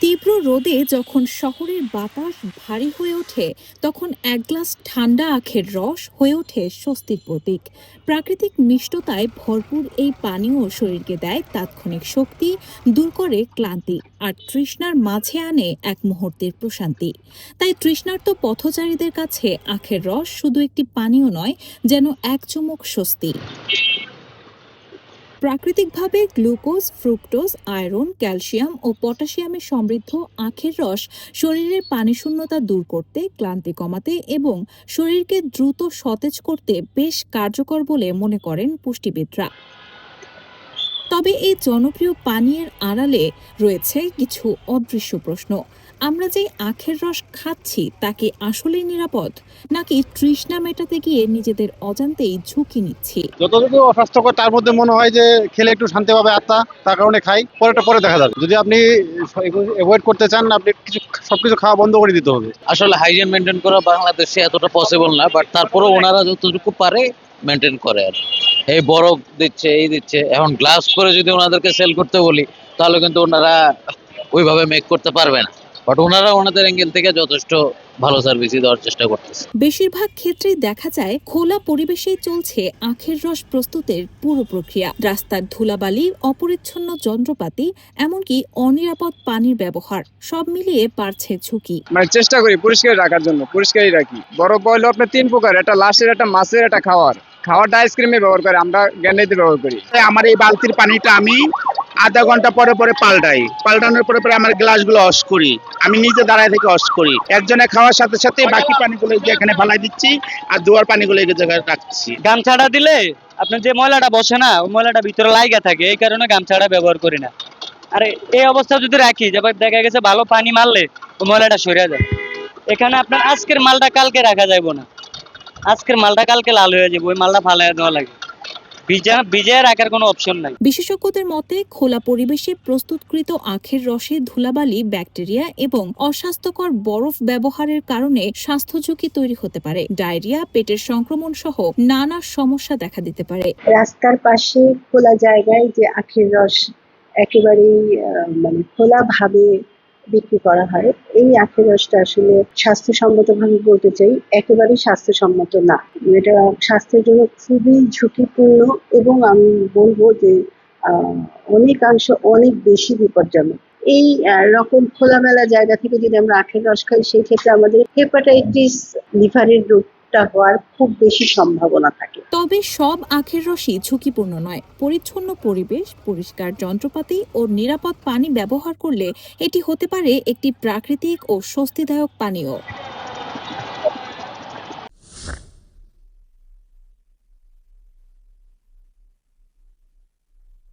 তীব্র রোদে যখন শহরের বাতাস ভারী হয়ে ওঠে তখন এক গ্লাস ঠান্ডা আখের রস হয়ে ওঠে স্বস্তির প্রতীক। প্রাকৃতিক মিষ্টতায় ভরপুর এই পানীয় শরীরকে দেয় তাৎক্ষণিক শক্তি, দূর করে ক্লান্তি আর তৃষ্ণার মাঝে আনে এক মুহূর্তের প্রশান্তি। তাই তৃষ্ণার্ত পথচারীদের কাছে আখের রস শুধু একটি পানীয় নয়, যেন এক চুমুক স্বস্তি। প্রাকৃতিকভাবে গ্লুকোজ, ফ্রুক্টোজ, আয়রন, ক্যালসিয়াম ও পটাশিয়ামে সমৃদ্ধ আখের রস শরীরের পানিশূন্যতা দূর করতে, ক্লান্তি কমাতে এবং শরীরকে দ্রুত সতেজ করতে বেশ কার্যকর বলে মনে করেন পুষ্টিবিদরা। তবে এই জনপ্রিয় পানীয়ের আড়ালে রয়েছে কিছু অদৃশ্য প্রশ্ন। আমরা যে আখের রস খাচ্ছি তা কি আসলেই নিরাপদ, নাকি তৃষ্ণা মেটাতে গিয়ে নিজেদের অজান্তেই ঝুঁকি নিচ্ছি? যতটুকু অস্বাস্থ্যকর তার মধ্যে মনে হয় যে খেলে একটু শান্তি পাবে আত্মা, তার কারণে খাই। পরেরটা পরে দেখা যাবে। যদি আপনি অ্যাভয়েড করতে চান, আপনি সবকিছু খাওয়া বন্ধ করে দিতে হবে। আসলে হাইজিন মেনটেন করা বাংলাদেশে এতটা পসিবল না, বাট তারপরেও ওনারা যতটুকু পারে মেনটেন করে আর এই বরফ দিচ্ছে, এই দিচ্ছে। এখন গ্লাস করে যদি ওনাদেরকে সেল করতে বলি তাহলে কিন্তু ওনারা ওইভাবে মেক করতে পারবে না, বাট ওনারা ওনাদের অ্যাঙ্গেল থেকে যথেষ্ট ভালো সার্ভিসই দেওয়ার চেষ্টা করতেছে। বেশিরভাগ ক্ষেত্রেই দেখা যায় খোলা পরিবেশেই চলছে আখের রস প্রস্তুতের পুরো প্রক্রিয়া। রাস্তার ধুলাবালি, অপরিচ্ছন্ন যন্ত্রপাতি, এমনকি অনিরাপদ পানির ব্যবহার, সব মিলিয়ে বাড়ছে ঝুঁকি। চেষ্টা করি পরিষ্কার রাখার জন্য, পরিষ্কারই রাখি। বরফ হলো আপনার 3 প্রকার, একটা লাশের, একটা মাছের, একটা খাওয়ারটা আইসক্রিমে ব্যবহার করে, আমরা গ্যান্ডাইতে ব্যবহার করি। আমার এই বালতির পানিটা আমি আধা ঘন্টা পরে পরে পাল্টানোর পরে পরে আমার গ্লাসগুলো ওয়াশ করি। আমি নিজে দাঁড়ায় থেকে ওয়াশ করি। একজনে খাওয়ার সাথে সাথে বাকি পানিগুলো এখানে ফেলাই দিচ্ছি, আর দুয়ার পানিগুলো এই জায়গায় রাখছি। গামছাড়া দিলে আপনার যে ময়লাটা বসে না, ওই ময়লাটা ভিতরে লাইগা থাকে, এই কারণে গামছাড়া ব্যবহার করি না। আরে এই অবস্থা যদি রাখি, যেবার দেখা গেছে ভালো পানি মারলে ওই ময়লাটা সরে যায়। এখানে আপনার আজকের মালটা কালকে রাখা যাইব না, আজকের মালটা কালকে লাল হয়ে যাবে, ওই মালটা ফালাই দেওয়া লাগে। ভিজে রাখার কোনো অপশন নাই। বিশেষজ্ঞদের মতে খোলা পরিবেশে প্রস্তুতকৃত আখের রসে ধুলাবালি, ব্যাকটেরিয়া এবং অস্বাস্থ্যকর বরফ ব্যবহারের কারণে স্বাস্থ্য ঝুঁকি তৈরি হতে পারে। ডায়রিয়া, পেটের সংক্রমণ সহ নানা সমস্যা দেখা দিতে পারে। রাস্তার পাশে খোলা জায়গায় যে আখের রস একেবারেই খোলাভাবে বিক্রি করা হয়, এই আখের রসটা আসলে স্বাস্থ্যসম্মতভাবে বলতে চাই একেবারেই স্বাস্থ্যসম্মত না। এটা স্বাস্থ্যের জন্য খুবই ঝুঁকিপূর্ণ এবং আমি বলবো যে অনেকাংশ অনেক বেশি বিপজ্জনক। এই রকম খোলামেলা জায়গা থেকে যদি আমরা আখের রস খাই, সেই ক্ষেত্রে আমাদের হেপাটাইটিস, লিভারের রোগটা হওয়ার খুব বেশি সম্ভাবনা থাকে। তবে সব আখের রসই ঝুঁকিপূর্ণ নয়। পরিচ্ছন্ন পরিবেশ, পরিষ্কার যন্ত্রপাতি ও নিরাপদ পানি ব্যবহার করলে এটি হতে পারে একটি প্রাকৃতিক ও স্বস্তিদায়ক পানীয়।